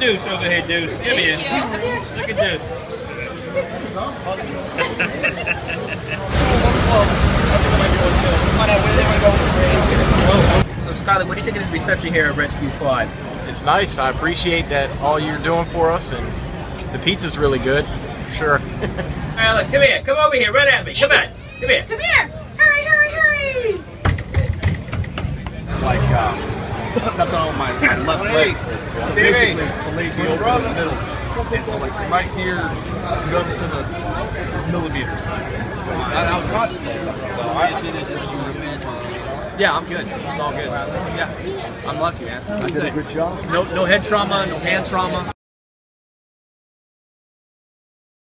Deuce over here, Deuce. Come here. Look at Deuce. So Skyler, what do you think of this reception here at Rescue 5? It's nice. I appreciate that all you're doing for us, and the pizza's really good, for sure. All right, look, come here. Come over here. Run at me. Come on. Come here. Come here! Hurry, hurry, hurry! Like, stepped on my left leg. So basically, filleted me over in the middle. And so, like, from right here goes to the millimeters. And I was conscious the whole time. So yeah, I'm good. It's all good. Yeah, I'm lucky, man. You did a good job. No head trauma, no hand trauma.